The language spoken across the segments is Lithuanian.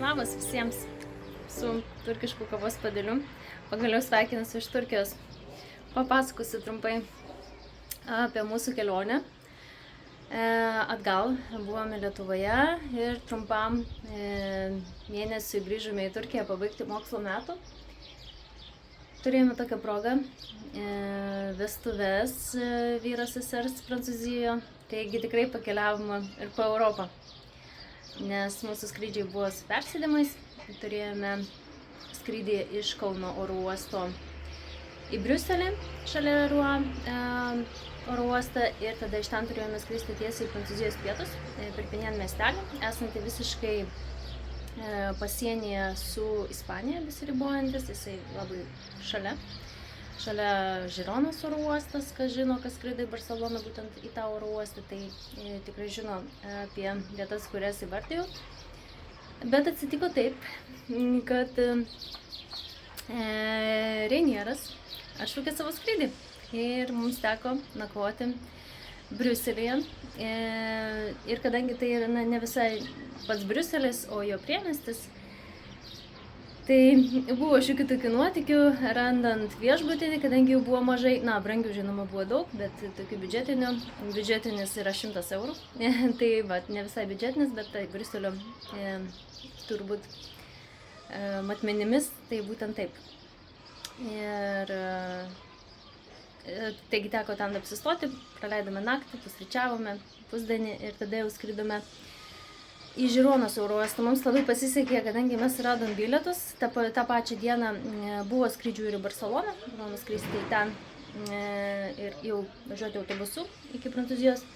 Labas visiems su turkišku kavos padėliu. Pagaliau sveikinuosi iš Turkijos. Papasakosiu trumpai apie mūsų kelionę. Atgal buvome Lietuvoje ir trumpam mėnesiui grįžome į Turkiją pabaigti mokslo metų. Turėjome tokią progą, vestuves vyras sesers Prancūzijoje, taigi tikrai pakeliavome ir po Europą. Nes mūsų skrydžiai buvo su persėdimais, turėjome skrydį iš Kauno oro uosto į Briuselį, šalia Rua oro uostą, ir tada iš ten turėjome skristi tiesiai į Prancūzijos pietus, Perpignan miestelį, esantį visiškai pasienyje su Ispanija besiribojantis, jisai labai šalia Žironos oro uostas, kas žino, kas skrido į Barceloną būtent į tą oro uostą, tai tikrai žino apie vietas, kurias įvardėjau. Bet atsitiko taip, kad Reinieras atšaukė savo skrydį ir mums teko nakvoti Briuselyje. Ir kadangi tai yra ne visai pats Briuselis, o jo priemiestis, tai buvo šiokių tokių nuotykių randant viešbutį, kadangi jau buvo mažai, brangių žinoma buvo daug, bet tokių biudžetinis yra 100 eurų. Tai ne visai biudžetinis, bet tai Briuselio turbūt matmenimis, tai būtent taip. Ir taigi teko ten apsistoti, praleidome naktį, pusryčiavome pusdienį ir tada jau skridome į Žironos oro uostą. Mums labai pasisekė, kadangi mes radom bilietus. Ta pačią dieną buvo skrydžių ir į Barceloną, buvo nuskristi į ten ir jau važiuoti autobusu iki Prancūzijos,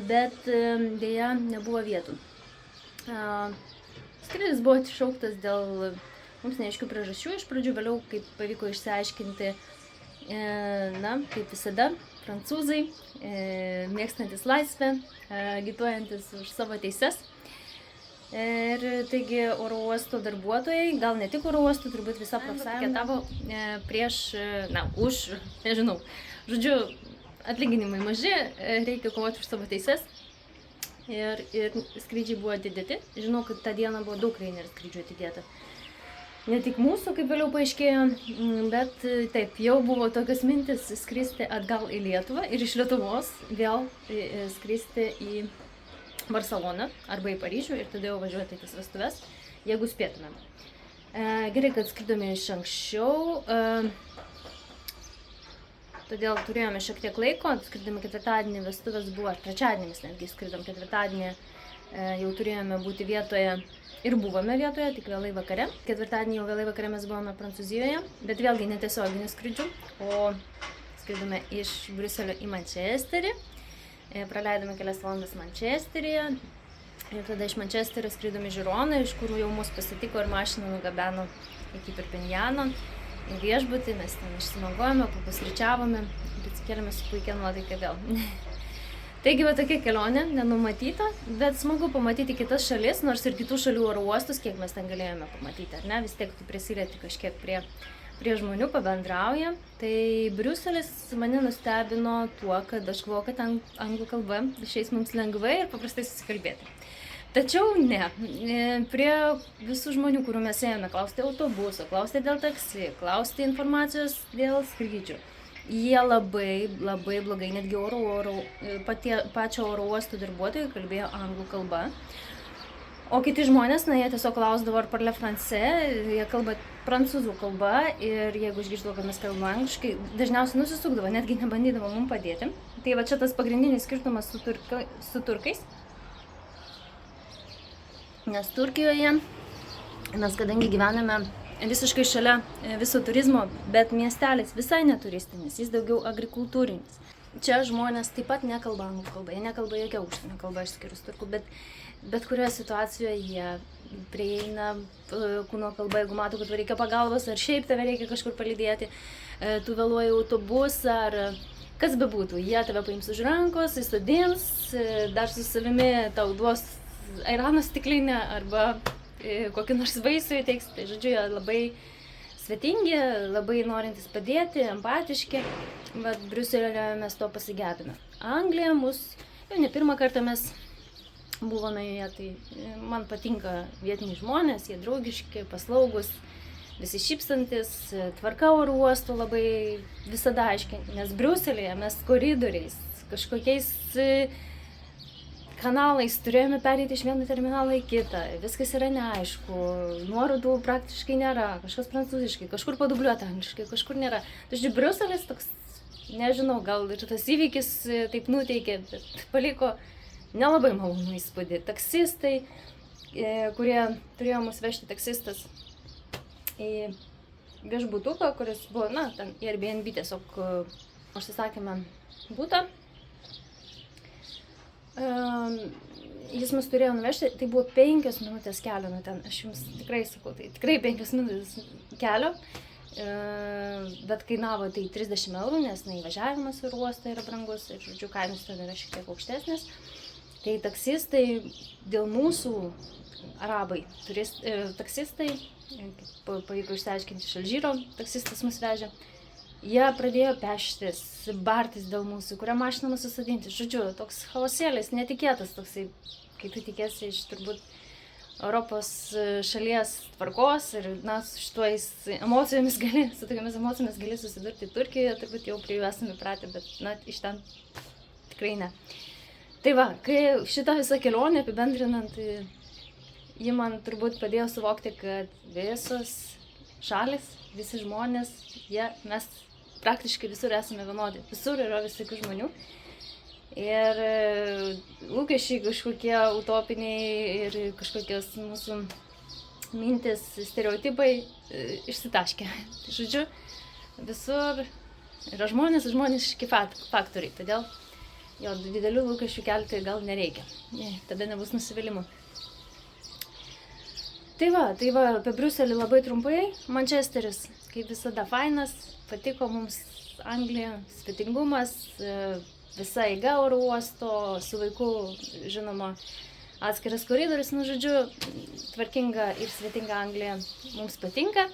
bet dėja nebuvo vietų. Skrydis buvo atšauktas dėl mums neaiškių priežasčių iš pradžių, vėliau kaip pavyko išsiaiškinti, kaip visada, prancūzai, mėgstantis laisvę, agituojantis už savo teises. Ir taigi oro uosto darbuotojai, gal ne tik oro uosto, turbūt visa profsąjunga tavo žodžiu, atlyginimai maži, reikia kovoti už savo teises. Ir skrydžiai buvo atidėti. Žinau, kad tą dieną buvo daug Ryanair skrydžių atidėta. Ne tik mūsų, kaip vėliau paaiškėjo, bet taip, jau buvo tokios mintis skristi atgal į Lietuvą ir iš Lietuvos vėl skristi į Barceloną arba į Paryžių ir tada jau važiuoti į tas vestuves, jeigu spėtumėm. Gerai, kad skridome iš anksčiau, todėl turėjome šiek tiek laiko, skridome ketvirtadienį, vestuvės buvo, trečiadienį mes netgi skridom ketvirtadienį, jau turėjome būti vietoje ir buvome vietoje, tik vėlai vakare. Ketvirtadienį jau vėlai vakare mes buvome Prancūzijoje, bet vėlgi netiesioginių skrydžių, o skridome iš Briuselio į Mančesterį. Praleidome kelias valandas Mančesteryje ir tada iš Mančesterio skridome į Žironą, iš kurių jau mus pasitiko ir mašiną nugabeno iki Perpignano į viešbutį. Mes ten išsimagojome, papusryčiavome ir atsikėlėme su puikia nuotaika vėl. Taigi va tokia kelionė, nenumatyta, bet smagu pamatyti kitas šalis, nors ir kitų šalių oro uostus, kiek mes ten galėjome pamatyti, ar ne? Vis tiek tu prisilieti kažkiek prie žmonių, pabendrauja. Tai Briuselis mane nustebino tuo, kad aš galvoju, kad ten anglų kalba išeis mums lengvai ir paprastai susikalbėti. Tačiau ne. Prie visų žmonių, kurių mes ėjome, klausti autobuso, klausti dėl taksi, klausti informacijos dėl skrydžių. Jie labai blogai, netgi pačio oro uosto darbuotojai kalbėjo anglų kalba. O kiti žmonės, jie tiesiog klausdavo ar parle français, jie kalba prancūzų kalba ir jeigu išgirsdavo, kad mes kalbame angliškai, dažniausiai nusisukdavo, netgi nebandydavo mums padėti. Tai va čia tas pagrindinis skirtumas su turkais. Nes Turkijoje mes kadangi gyvename visiškai šalia viso turizmo, bet miestelis visai neturistinis, jis daugiau agrikultūrinis. Čia žmonės taip pat nekalba anglų kalbą, jie nekalba jokia užsienio kalba išskyrus turkų, bet kurioje situacijoje jie prieina kūno kalba, jeigu mato, kad reikia pagalbos, ar šiaip tave reikia kažkur palydėti, tu vėluoji autobusą, ar kas bebūtų, jie tave paims už rankos, įsodins, dar su savimi tau duos airano stiklinę arba kokį nors vaisių įteiks. Tai žodžiu, jie labai svetingi, labai norintys padėti, empatiški. Bet Briuselėje mes to pasigedome. Anglija mus, jau ne pirmą kartą mes buvome joje, tai man patinka vietiniai žmonės, jie draugiški, paslaugus, visi šypsantis, tvarka oro uostų labai visada aiškiai, nes Briuselėje mes koridoriais, kažkokiais kanalais turėjome perėti iš vieno terminalo į kitą, viskas yra neaišku, nuorodų praktiškai nėra, kažkas prancūziškai, kažkur padubliuota angliškai, kažkur nėra. Tačiau Briuselis toks, nežinau, gal ir tas įvykis taip nuteikė, bet paliko nelabai malonų įspūdį. Taksistai, kurie turėjo mus vežti taksistas į viešbutuką, kuris buvo, ten Airbnb tiesiog užsisakėme butą. Jis mus turėjo nuvežti, tai buvo 5 minutės kelio nuo ten, aš jums tikrai sakau, tai tikrai 5 minutės kelio, bet kainavo tai 30 eurų, nes įvažiavimas į uostą yra brangus ir, žodžiu, kainos ten yra šiek tiek aukštesnės. Tai taksistai, dėl mūsų arabai, taksistai, pavyko išsiaiškinti iš Alžyro, taksistas mus vežė, jie pradėjo peštis, bartis dėl mūsų, kurią mašiną mus susadinti. Žodžiu, toks chaosėlis, netikėtas toksai, kai tu tikėsi iš turbūt Europos šalies tvarkos ir, su tokiamis emocijomis gali susidurti Turkijoje, turbūt jau prie jų esame pratę, bet, iš ten tikrai ne. Tai va, kai šitą visą kelionę apibendrinant, ji man turbūt padėjo suvokti, kad visos šalis, visi žmonės, mes praktiškai visur esame vienodi, visur yra visokių žmonių. Ir lūkesčiai kažkokie utopiniai ir kažkokios mūsų mintis, stereotipai išsitaškė. Žodžiu, visur yra žmoniški faktoriai, todėl jo didelių lūkesčių kelti gal nereikia, tada nebus nusivylimų. Tai va, apie Briuselį labai trumpai. Mančesteris, kaip visada, fainas, patiko mums Anglija, svetingumas, visa eiga oro uosto, su vaiku, žinoma, atskiras koridorius, žodžiu, tvarkinga ir svetinga Anglija mums patinka.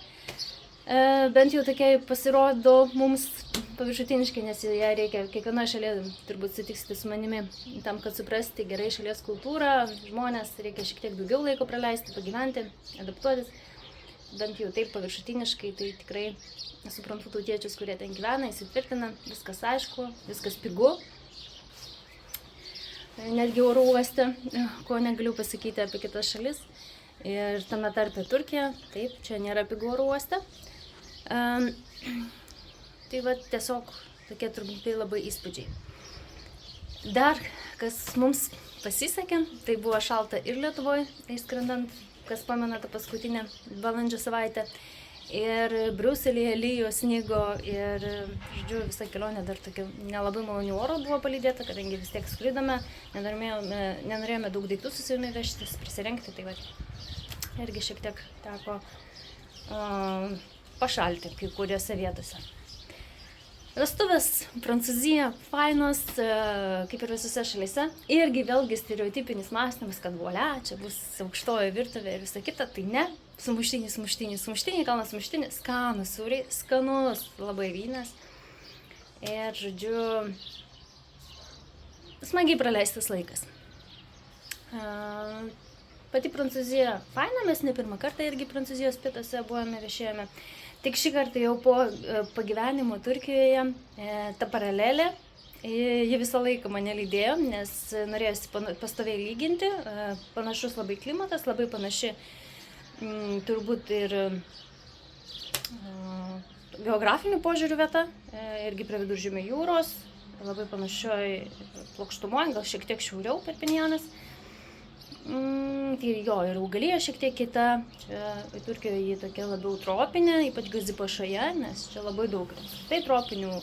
Bent jau tokia pasirodo mums paviršutiniškai, nes ją reikia kiekvienoje šalyje, turbūt sutiksite su manimi, tam, kad suprasti gerai šalies kultūrą, žmonės reikia šiek tiek daugiau laiko praleisti, pagyventi, adaptuotis. Bent jau taip paviršutiniškai, tai tikrai suprantu tautiečius, kurie ten gyvena, įsitvirtina, viskas aišku, viskas pigu. Netgi oro uoste, ko negaliu pasakyti apie kitas šalis. Ir tame tarpe Turkija, taip, čia nėra pigu oro uoste. Tai va, tiesiog tokie trumpai labai įspūdžiai. Dar, kas mums pasisekė, tai buvo šalta ir Lietuvoje, išskrendant, kas pamena tą paskutinę balandžio savaitę. Ir Briuselyje lyjo, snigo ir, žodžiu, visa kelionė dar tokia nelabai malonių oro buvo palydėta, kadangi vis tiek skridome, nenorėjome daug daiktų su savimi vežtis, prisirengti, tai va, irgi šiek tiek teko pašalti kai kuriuose vietose. Vestuvės Prancūzija, fainos, kaip ir visose šalyse. Irgi vėlgi stereotipinis mąstymas, kad volia, čia bus aukštoji virtuvė ir visa kita, tai ne. Sumuštiniai, kalnas sumuštinis, skanus, sūriai, skanus, labai vynas. Ir, žodžiu, smagiai praleistas laikas. Pati Prancūzija faina, mes ne pirmą kartą irgi Prancūzijos pietuose buvome, viešėjome. Tik šį kartą jau po pagyvenimo Turkijoje ta paralelė, ji visą laiką mane lydėjo, nes norėjusi pastoviai lyginti, panašus labai klimatas, labai panaši turbūt ir geografinių požiūrių vieta, irgi prie Viduržemio jūros, labai panašioj plokštumoje, gal šiek tiek šiauriau Perpinjanas. Tai jo, ir augalija šiek tiek kita, Turkijoje ji tokia labiau tropinė, ypač Gazipašoje, nes čia labai daug tai tropinių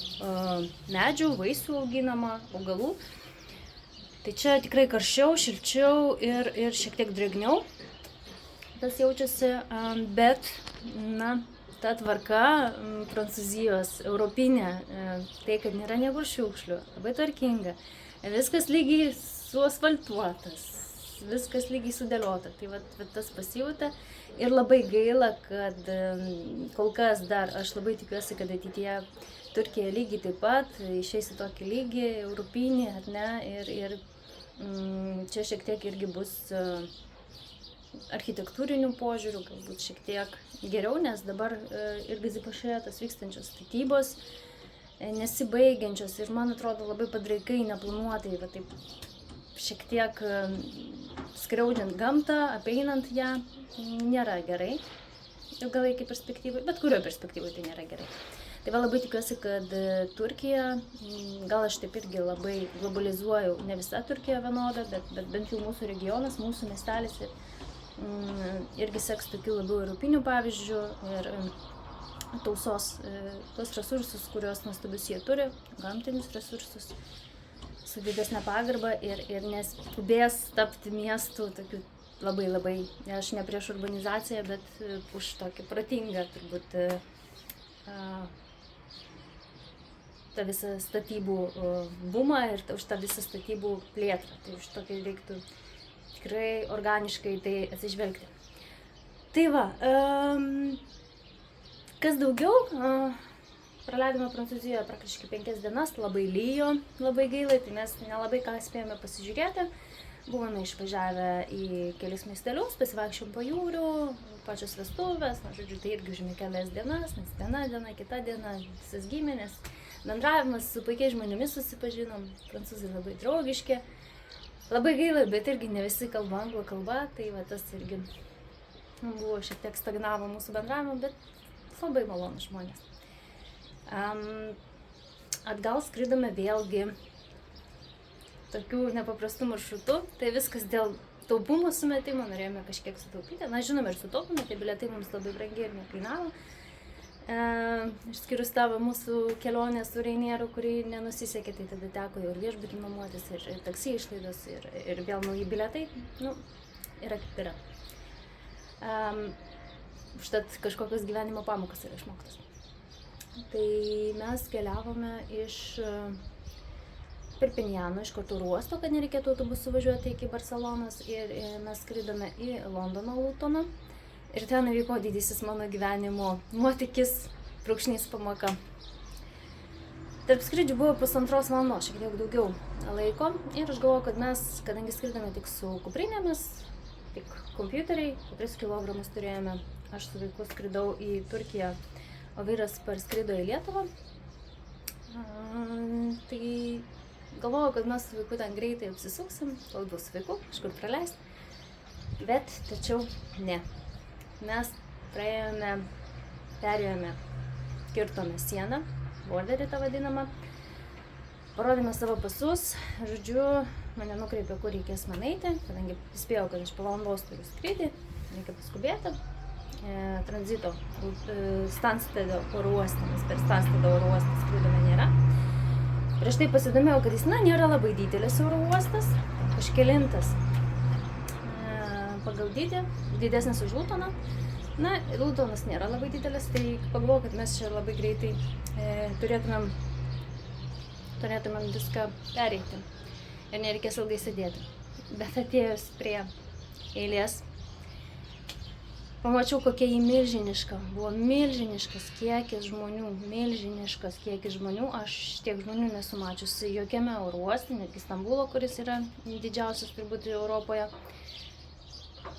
medžių, vaisių auginama, augalų. Tai čia tikrai karščiau, šilčiau ir šiek tiek drėgniau tas jaučiasi, bet, ta tvarka Prancūzijos, europinė, tai, kad nėra niekur šiukšlių, labai tvarkinga, viskas lygiai suasfaltuotas. Viskas lygiai sudėliota, tai vat tas pasijautė ir labai gaila, kad kol kas dar, aš labai tikiuosi, kad ateityje Turkija lygiai taip pat išeis į tokį lygį, europinį, ar ne, ir Čia šiek tiek irgi bus architektūrinių požiūrių, galbūt šiek tiek geriau, nes dabar irgi Zipašėje tas vykstančios statybos nesibaigiančios ir man atrodo labai padraikai, neplanuotai, va taip šiek tiek skriaudžiant gamtą, apeinant ją, nėra gerai ilgalaikiai perspektyvai, bet kurio perspektyvai tai nėra gerai. Tai va labai tikiuosi, kad Turkija, gal aš taip irgi labai globalizuoju, ne visa Turkija vienoda, bet bent jau mūsų regionas, mūsų miestelis irgi seks tokių labiau europinių pavyzdžių ir tausos tos resursus, kuriuos nuostabius jie turi, gamtinius resursus, su didesnė pagarba ir neskubės tapti miestų tokių labai, aš ne prieš urbanizaciją, bet už tokį protingą turbūt tą visą statybų bumą ir už tą visą statybų plėtrą. Tai už tokį reiktų tikrai organiškai tai atsižvelgti. Tai va, kas daugiau, praleidome Prancūzijoje praktiškai 5 dienas, labai lyjo, labai gaila, tai mes nelabai ką spėjome pasižiūrėti. Buvome išvažiavę į kelis miestelius, pasivaikščiojom pajūriu, pačios vestuvės, žodžiu, tai irgi užėmė kelias dienas, nes viena diena, kita diena, visas giminės, bendravimas su puikiais žmonėmis susipažinom, prancūzai labai draugiški, labai gaila, bet irgi ne visi kalba anglų kalba, tai va tas irgi buvo šiek tiek stagnavo mūsų bendravimo, bet labai malonus žmonės. Atgal skridome vėlgi tokių nepaprastų maršrutų, tai viskas dėl taupumo sumetimo, norėjome kažkiek sutaupyti. Na, žinome ir sutaupome, tai bilietai mums labai brangiai ir nekainavo. Išskyrus tavo mūsų kelionę su Reinieru, kuri nenusisekė, tai tada teko jau ir viešbutį nuomotis, ir taksi išlaidos, ir vėl nauji bilietai. Nu, yra kaip yra. Užtat kažkokios gyvenimo pamokos yra išmoktos. Tai mes keliavome iš Perpinjano, iš karto uosto, kad nereikėtų autobusu važiuoti iki Barcelonos ir mes skridome į Londono Lutoną ir ten įvyko didysis mano gyvenimo nuotykis, brūkšnys pamoka. Tarp skrydžių buvo 1,5 valandos, šiek tiek daugiau laiko ir aš galvoju, kad mes, kadangi skridome tik su kuprinėmis, tik kompiuteriai, 3 kilogramus turėjome, aš su vaiku skridau į Turkiją, o vyras parskrido į Lietuvą. Tai galvojau, kad mes su vaiku ten greitai apsisuksim, kol bus vaiku, kažkur praleist, bet tačiau ne. Mes perėjome, kirtome sieną, borderį tą vadinamą, parodėme savo pasus, žodžiu, mane nukreipė, kur reikės man eiti, kadangi spėjau, kad aš po valandos turiu skrydį, reikia paskubėti. Tranzito Stanstedo oro uoste, nes per Stanstedo oro uostą skridome nėra. Prieš tai pasidomėjau, kad jis, nėra labai didelis oro uostas, kažkelintas pagal dydį, didesnis už Lutoną. Lutonas nėra labai didelis, tai pagalvojau, kad mes čia labai greitai turėtumėm viską pereiti ir nereikės ilgai sėdėti. Bet atėjus prie eilės, pamačiau, kokia jį milžiniška. Buvo milžiniškas kiekis žmonių. Aš tiek žmonių nesu mačiusi jokiame oro uoste, netgi Stambulo, kuris yra didžiausias turbūt Europoje,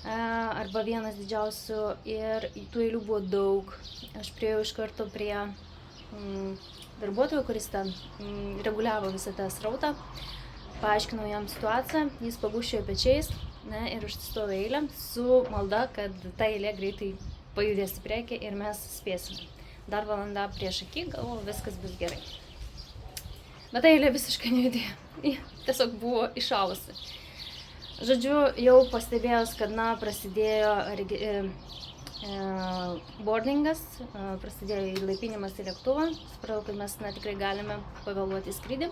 arba vienas didžiausių, ir tų eilių buvo daug. Aš priėjau iš karto prie darbuotojo, kuris ten reguliavo visą tą srautą, paaiškinau jam situaciją, jis pagūžčiojo pečiais. Ir užsistovė eilę su malda, kad ta eilė greitai pajudės į priekį ir mes spėsime. Dar valanda prieš akį, galvoju, viskas bus gerai. Bet ta eilė visiškai nejudėjo, tiesiog buvo išalusi. Žodžiu, jau pastebėjus, kad prasidėjo boardingas, prasidėjo įlaipinimas į lėktuvą, supratau, kad mes tikrai galime pavėluoti į skrydį.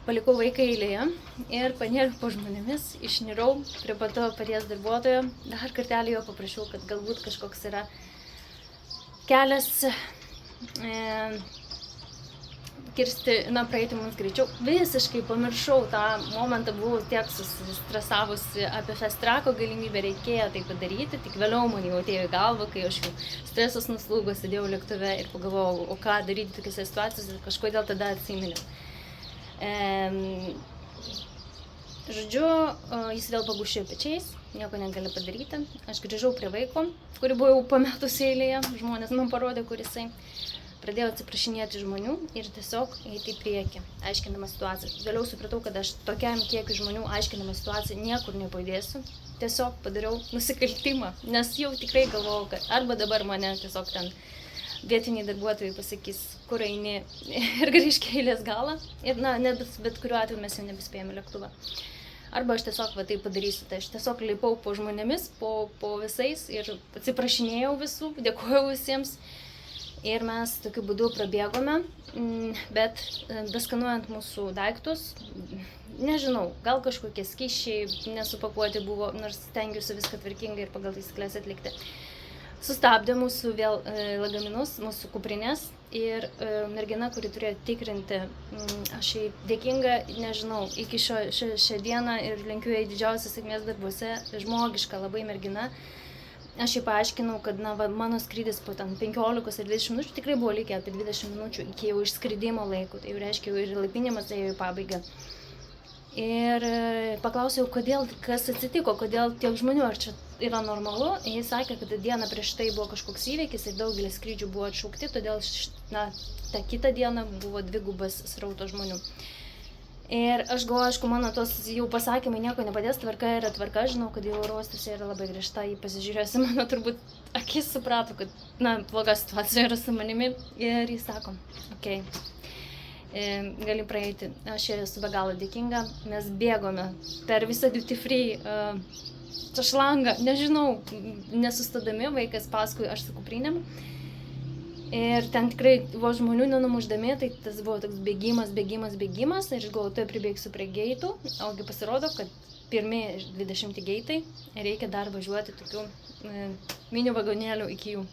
Palikau vaiką eilėje ir panėriau po žmonėmis, išnirau prie paties darbuotojo. Dar kartelį jo paprašiau, kad galbūt kažkoks yra kelias praeiti mums greičiau. Visiškai pamiršau tą momentą, buvau tiek susistresavusi apie fast tracko galimybę, reikėjo tai padaryti, tik vėliau man jau atėjo į galvą, kai aš jau stresas nuslūgo, sėdėjau lėktuve ir pagalvojau, o ką daryti tokiose situacijose, ir kažkodėl tada atsiminiau. Žodžiu, jis vėl pagūšėjo pečiais, nieko negali padaryti. Aš grįžau prie vaiko, kuri buvo jau pametusi eilėje, žmonės man parodė, kur jisai. Pradėjau atsiprašinėti žmonių ir tiesiog eiti į priekį, aiškindama situaciją. Vėliau supratau, kad aš tokiam kiekiu žmonių aiškindama situaciją niekur nepajudėsiu. Tiesiog padariau nusikaltimą, nes jau tikrai galvojau, kad arba dabar mane tiesiog ten vietiniai darbuotojai pasakys, kur eini ir grįžk į eilės galą. Ir bet kuriuo atveju mes jau nebespėjame lėktuvą. Arba aš tiesiog tai padarysiu. Tai aš tiesiog lipau po žmonėmis, po visais ir atsiprašinėjau visų, dėkojau visiems. Ir mes tokiu būdu prabėgome, bet beskanuojant mūsų daiktus, nežinau, gal kažkokie skysčiai nesupakuoti buvo, nors stengiuosi viską tvarkingai ir pagal taisyklės atlikti. Sustabdė mūsų vėl lagaminus, mūsų kuprinės ir mergina, kuri turėjo tikrinti, aš jai dėkinga, nežinau, iki šią dieną ir linkiu jai didžiausios sėkmės darbuose, žmogiška labai mergina. Aš jai paaiškinau, kad mano skrydis po 15 ar 20 minučių tikrai buvo likę apie 20 minučių iki jau išskridimo laiko, tai jau reiškia, jau ir laipinimas ėjo į pabaigą. Ir paklausiau, kas atsitiko, kodėl tiek žmonių, ar čia yra normalu. Jis sakė, kad dieną prieš tai buvo kažkoks įvykis ir daugelis skrydžių buvo atšaukti, todėl tą kitą dieną buvo dvigubas srauto žmonių. Ir aš galvoju, aišku, mano tos jau pasakymai nieko nepadės, tvarka yra tvarka, žinau, kad jau oro uostuose yra labai griežta, jį pasižiūrėjusi, mano turbūt akis suprato, kad, bloga situacija yra su manimi. Ir jis sako, okei, gali praeiti. Aš esu be galo dėkinga, mes bėgome per visą duty free šlangą, nežinau, nesustodami, vaikas paskui, aš su kuprinėm. Ir ten tikrai buvo žmonių nenumuždami, tai tas buvo toks bėgimas. Ir aš galvoju, tai pribėgsiu prie geitų, ogi pasirodo, kad pirmi 20 geitai reikia dar važiuoti tokių mini vagonėlių iki jų.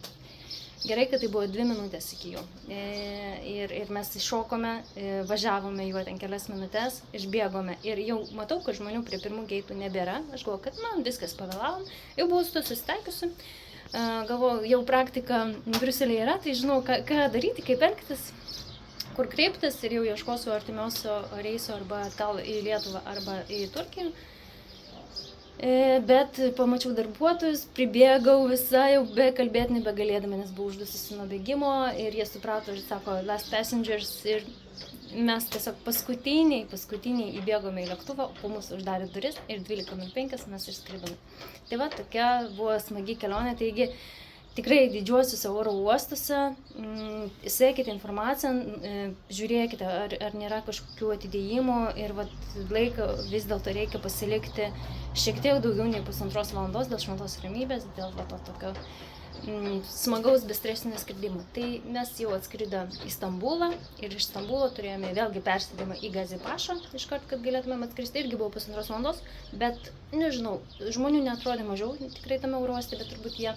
Gerai, kad tai buvo 2 minutės iki jų. Ir mes iššokome, važiavome juo ten kelias minutės, išbėgome. Ir jau matau, kad žmonių prie pirmų geitų nebėra. Aš galvoju, kad viskas pavėlavom, jau buvau su to susitaikiusi. Galvoju, jau praktika Briuselyje yra, tai žinau, ką daryti, kaip elgtis, kur kreiptis ir jau ieškosiu artimiausio reiso arba atgal į Lietuvą arba į Turkiją. Bet pamačiau darbuotojus, pribėgau visą, jau be kalbėti nebegalėdama, nes buvau uždususi nuo bėgimo ir jie suprato ir sako last passengers ir mes tiesiog paskutiniai įbėgome į lėktuvą, po mūsų uždarė duris ir 12:05 mes išskridome. Tai va, tokia buvo smagi kelionė, taigi tikrai didžiuosiuose oro uostuose, sekite informaciją, žiūrėkite, ar nėra kažkokių atidėjimų ir laiką vis dėlto reikia pasilikti šiek tiek daugiau nei 1,5 valandos dėl šventos ramybės, dėl to tokio smagaus bestresinio skridimo. Tai mes jau atskrido į Stambulą ir iš Stambulo turėjome vėlgi persėdimą į Gazipašą iškart, kad galėtumėm atskristi, irgi buvo 1,5 valandos, bet nežinau, žmonių neatrodė mažiau tikrai tame oro uoste, bet turbūt jie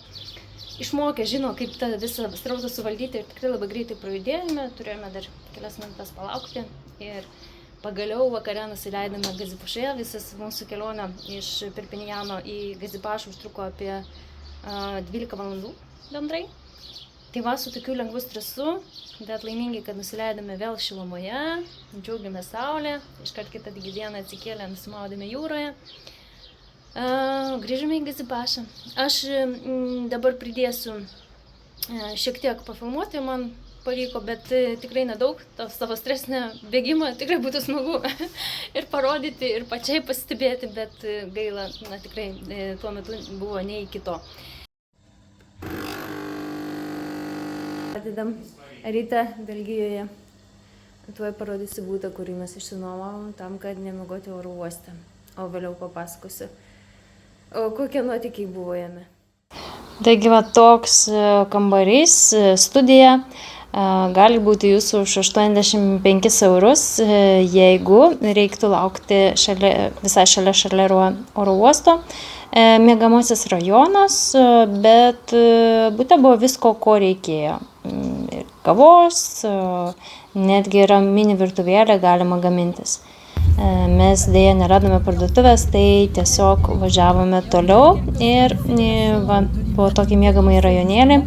išmokė, žino, kaip tą visą srautą suvaldyti ir tikrai labai greitai prajudėjome, turėjome dar kelias minutes palaukti ir pagaliau vakare nusileidome Gazipašoje, visas mūsų kelionė iš Perpinjano į Gazipašą užtruko apie 12 valandų bendrai. Tai va, su tokiu lengvu stresu, bet laimingi, kad nusileidome vėl šilumoje, džiaugiamės saulė, iškart kitą dieną atsikėlę, nusimaudėme jūroje. Grįžome į Gazipašą. Aš dabar pridėsiu šiek tiek pafilmuoti, man pavyko, bet tikrai nedaug, tą savo stresinę bėgimą tikrai būtų smagu ir parodyti, ir pačiai pasistebėti, bet gaila, tikrai tuo metu buvo ne iki to. Atidam rytą Belgijoje. Tuoj parodysiu būtą, kurį mes išsinuomavom tam, kad nemiegoti oro uoste. O vėliau papasakosiu, kokie nuotykiai buvo jame. Taigi va, toks kambarys, studija, gali būti jūsų už 85 eurus, jeigu reiktų laukti visai šalia Šarleruo oro uosto. Miegamosis rajonas, bet būte buvo visko, ko reikėjo. Ir kavos, netgi yra mini virtuvėlė, galima gamintis. Mes dėja neradome parduotuvės, tai tiesiog važiavome toliau ir po tokį miegamąjį rajonėlį.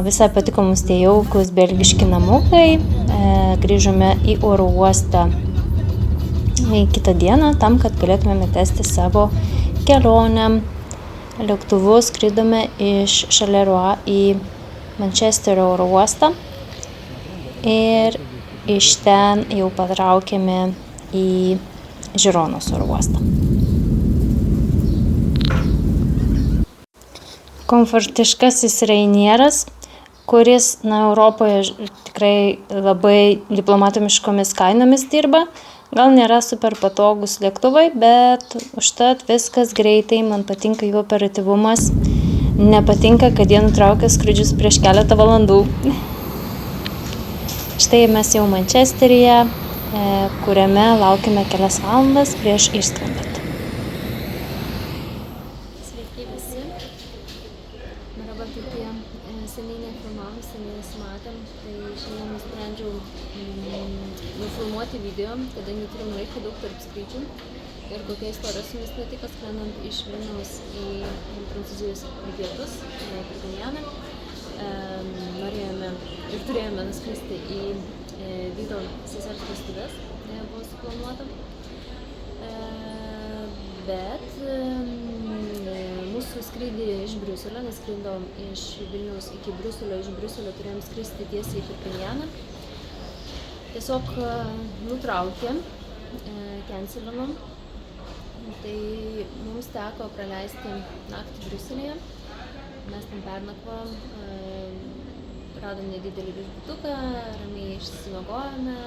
Visai patiko mums tie jaukus belgiški namukai. Grįžome į oro uostą kitą dieną tam, kad galėtumėme tęsti savo kelionę. Lėktuvu skridome iš Charleroi į Mančesterio oro uostą ir iš ten jau patraukėme į Žironos oro uostą. Komfortiškasis Rainieras, kuris Europoje tikrai labai diplomatiškomis kainomis dirba. Gal nėra super patogus lėktuvai, bet užtat viskas greitai, man patinka jų operatyvumas. Nepatinka, kad jie nutraukia skrydžius prieš keletą valandų. Štai mes jau Mančesteryje, kuriame laukime kelias valandas prieš išskrendant. Sveiki visi. Dabar tokie seniai nefilmavom, seniai nesimatėm, tai šiandien nusprendžiau nufilmuoti video, kadangi turim laiko daug tarp skrydžių ir kokia istorija su mumis nutiko skrendant iš Vilniaus į Prancūzijos pietus, Perpignaną. Norėjome ir turėjome nuskristi į vyro sesers vestuves, buvo suplanuota, bet mūsų skrydį iš Briuselio, nes skrendom iš Vilniaus iki Briuselio, iš Briuselio turėjom skristi tiesiai į Perpignaną. Tiesiog nutraukė, cancelinom, tai mums teko praleisti naktį Briuselyje. Mes ten pernakvom, radom nedidelį viešbutuką, ramiai išsimiegojome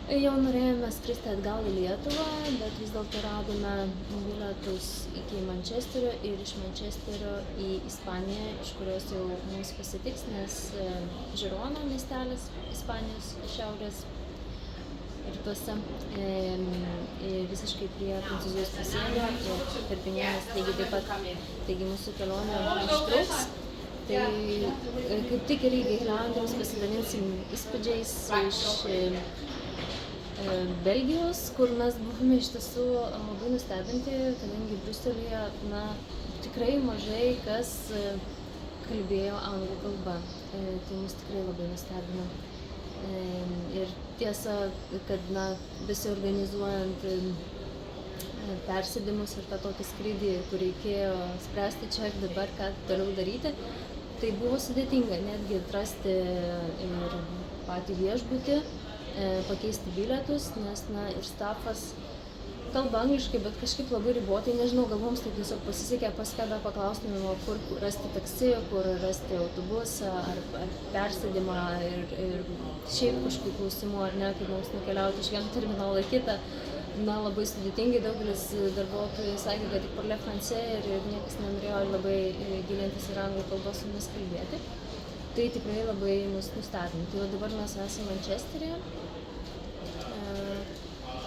ir jau norėjome skristi atgal į Lietuvą, bet vis dėlto radome bilietus iki Mančesterio ir iš Mančesterio į Ispaniją, iš kurios jau mums pasitiks, nes Žirono miestelis Ispanijos šiaurės rytuose visiškai prie Prancūzijos pasienio ir Perpignanas lygiai taip pat, taigi mūsų kelionė užtruks. Tai kaip tik ir į keliaujantiems pasidalinsim įspūdžiais iš Belgijos, kur mes buvome iš tiesų labai nustebinti, kadangi Briuselyje tikrai mažai kas kalbėjo anglų kalba. Tai mus tikrai labai nustebino. Ir tiesa, kad besiorganizuojant persėdimus ir tą tokį skrydį, kur reikėjo spręsti čia ir dabar, ką toliau daryti, tai buvo sudėtinga netgi atrasti ir patį viešbutį, pakeisti bilietus, nes ir stafas kalba angliškai, bet kažkaip labai ribotai, nežinau, gal mums tai tiesiog pasisekė, paskui paklaustumėm, kur rasti taksi, kur rasti autobusą ar persėdimą ir šiaip kažkokių klausimų, ar ne, kaip mums nukeliauti iš vieno terminalo į kitą. Labai sudėtingai, daugelis darbuotojų sakė, kad tik parle français ir niekas nenorėjo labai gilintis ir anglų kalbos su mumis kalbėti. Tai tikrai labai mus nustebino. Tai dabar mes esame Mančesteryje,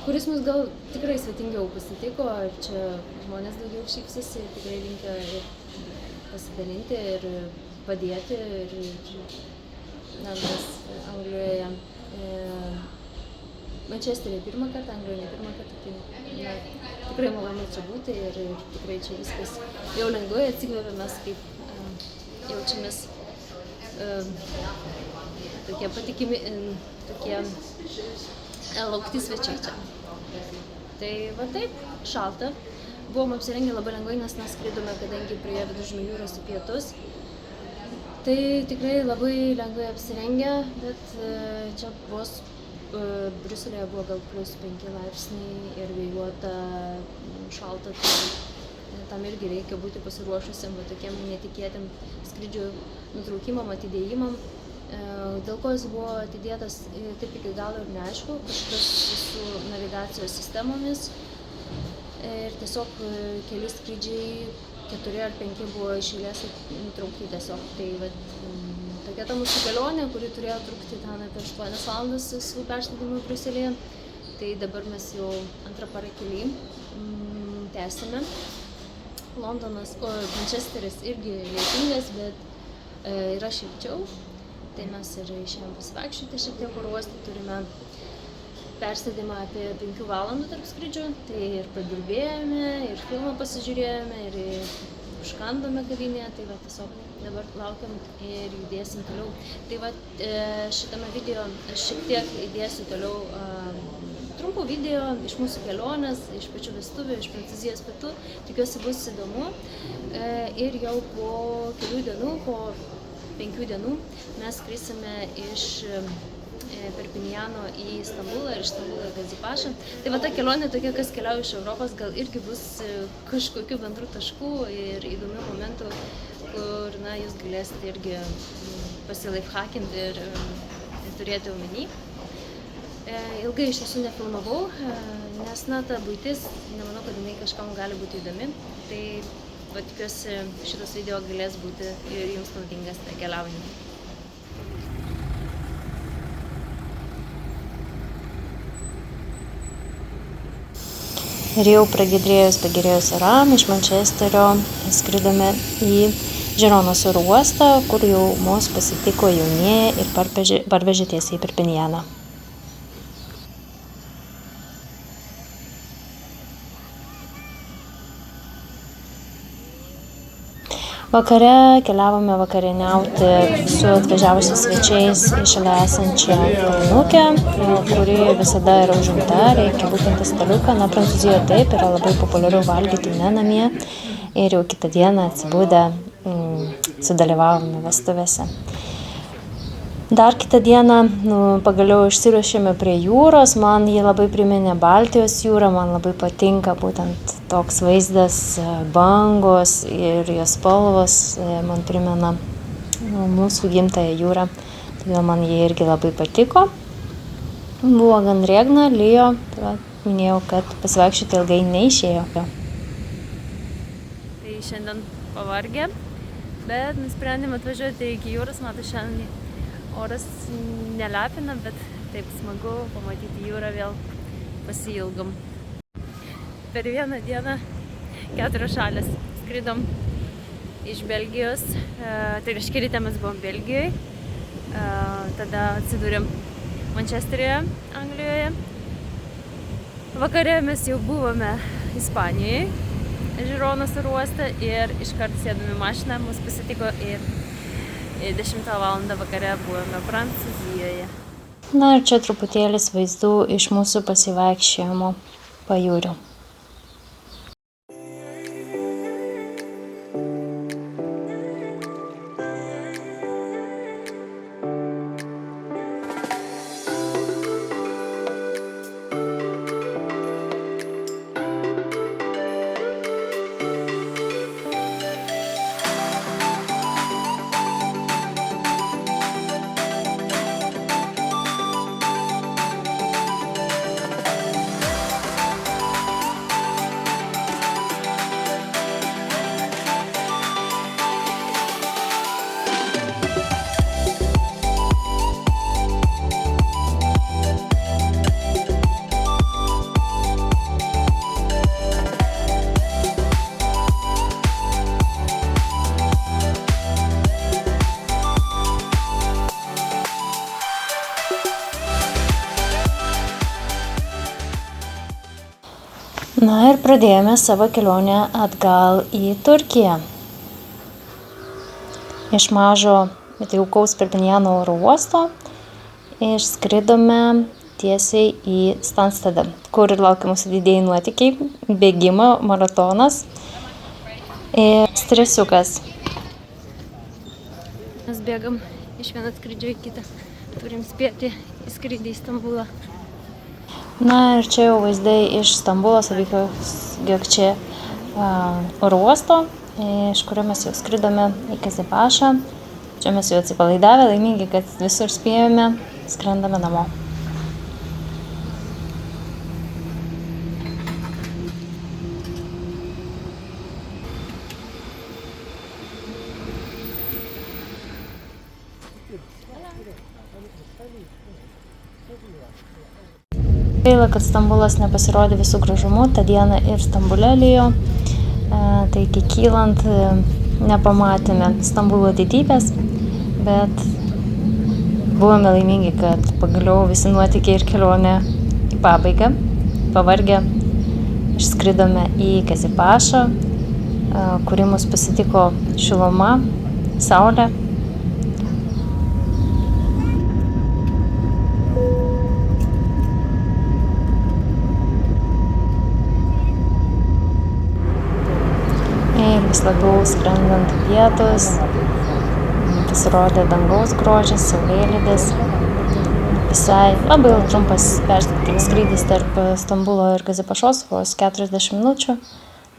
kuris mus gal tikrai svetingiau pasitiko, ir čia žmonės daugiau šypsosi, tikrai linkia ir pasidalinti ir padėti. Mes Anglijoje, Mančesteryje pirmą kartą, Anglijoje ne pirmą kartą, tai tikrai malonu čia būti ir tikrai čia viskas jau lengvai atsikvėpėmės, kaip jaučiamės tokie patikimi, tokie laukti svečiai čia. Tai va taip, šalta. Buvom apsirengę labai lengvai, nes mes skridome, kadangi prie Viduržemio jūros į pietus. Tai tikrai labai lengvai apsirengę, bet čia vos Briuselėje buvo gal +5 laipsniai ir vėjuota, šalta, tai tam irgi reikia būti pasiruošusiam tokiem netikėtiem skrydžių nutraukimam, atidėjimam. Dėl ko jis buvo atidėtas, taip iki galo ir neaišku, kažkas su navigacijos sistemomis ir tiesiog keli skrydžiai, 4 ar 5 buvo iš eilės nutraukti tiesiog. Tai tokia ta mūsų kelionė, kuri turėjo trukti ten apie 8 valandas su persėdimu Briuselyje. Tai dabar mes jau antrą parą kely tęsime. Mančesteris irgi lietingas, bet yra šilčiau. Tai mes ir išėjom pasivaikščioti šiek tiek oro uoste, turime persėdimą apie 5 valandų tarp skrydžių, tai ir padirbėjome, ir filmą pasižiūrėjome, ir už užkandome kavinėje, tai va tiesiog dabar laukiam ir judėsim toliau. Tai va šitame video aš šiek tiek įdėsiu toliau trumpų video iš mūsų kelionės, iš pačių vestuvių, iš Prancūzijos pietų. Tikiuosi bus įdomu. Ir jau po kelių dienų, po 5 dienų mes skrisime iš Perpinjano į Stambulą ir iš Stambulo į Gazipašą. Tai va ta kelionė tokia, kas keliauja iš Europos, gal irgi bus kažkokių bendrų taškų ir įdomių momentų, kur jūs galėsite irgi pasilaifhakinti ir turėti omeny. Ilgai iš tiesų nefilmavau, nes ta buitis, nemanau, kad jinai kažkam gali būti įdomi. Tai va tikiuosi šitas video galės būti ir jums naudingas keliaujant. Ir jau pragiedrėjus pagerėjus oram iš Mančesterio skridome į Žironos oro uostą, kur jau mus pasitiko jaunieji ir parvežė tiesiai į Perpinjaną. Vakare keliavome vakarieniauti su atvažiavusiais svečiais į šalia esančią kavinukę, kuri visada yra užimta, reikia būtinti staliuką. Prancūzijoje taip, yra labai populiaru valgyti ne namie ir jau kitą dieną atsibudę sudalyvavome vestuvėse. Dar kitą dieną pagaliau išsiruošėme prie jūros, man jį labai priminė Baltijos jūrą, man labai patinka būtent toks vaizdas, bangos ir jos spalvos, man primena mūsų gimtąją jūrą, todėl man jie irgi labai patiko. Buvo gan drėgna, lijo, tai minėjau, kad pasivaikščioti ilgai neišėjo. Tai šiandien pavargę, bet nusprendėm atvažiuoti iki jūros, šiandien oras nelepina, bet taip smagu pamatyti jūrą, vėl pasiilgom. Per vieną dieną 4 šalis. Skridom iš Belgijos, tai reiškia ryte mes buvom Belgijoje, tada atsidūrėm Mančesteryje, Anglijoje. Vakare mes jau buvome Ispanijoje, Žironos oro uoste ir iškart sėdome į mašiną, mus pasitiko ir 10 valandą vakare buvome Prancūzijoje. Ir čia truputėlis vaizdų iš mūsų pasivaikščiojimo pajūriu. Ir pradėjome savo kelionę atgal į Turkiją. Iš mažo jaukaus Perpinjano oro uosto išskridome tiesiai į Stanstedą, kur laukia mūsų didieji nuotykiai, bėgimo, maratonas ir stresiukas. Mes bėgam iš vieno skrydžio į kitą, turim spėti į skrydį į Stambulą. Ir čia jau vaizdai iš Stambulo Sabiha Gökçe oro uosto, iš kurio mes jau skridome į Gazipašą. Čia mes jau atsipalaidavę, laimingi, kad visur spėjome, skrendame namo. Gaila, kad Stambulas nepasirodė visų gražumu, tą dieną ir Stambule lijo, taigi kylant nepamatėme Stambulo didybės, bet buvome laimingi, kad pagaliau visi nuotykiai ir kelionė į pabaigą. Pavargę išskridome į Gazipašą kuri mus pasitiko šiluma, saulė. Ir vis labiau skrendant į pietus, pasirodė dangaus grožis, saulėlydis. Visai labai trumpas perskutinis skrydis tarp Stambulo ir Gazipašos, vos 40 minučių.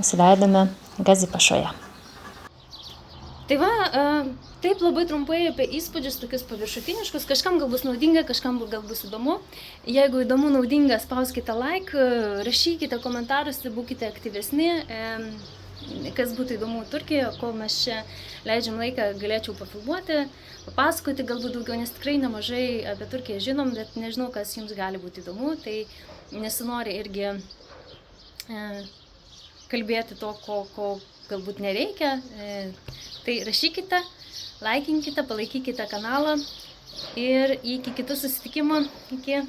Nusileidome Gazipašoje. Tai va, taip labai trumpai apie įspūdžius, tokius paviršutiniškus. Kažkam gal bus naudinga, kažkam gal bus įdomu. Jeigu įdomu, naudinga, spauskite like, rašykite komentaruose, būkite aktyvesni. Kas būtų įdomu Turkijoje, kol mes čia leidžiam laiką, galėčiau pafilmuoti, papasakoti galbūt daugiau, nes tikrai nemažai apie Turkiją žinom, bet nežinau, kas jums gali būti įdomu, tai nesinori irgi kalbėti to, ko galbūt nereikia. Tai rašykite, laikinkite, palaikykite kanalą ir iki kitų susitikimų. Iki.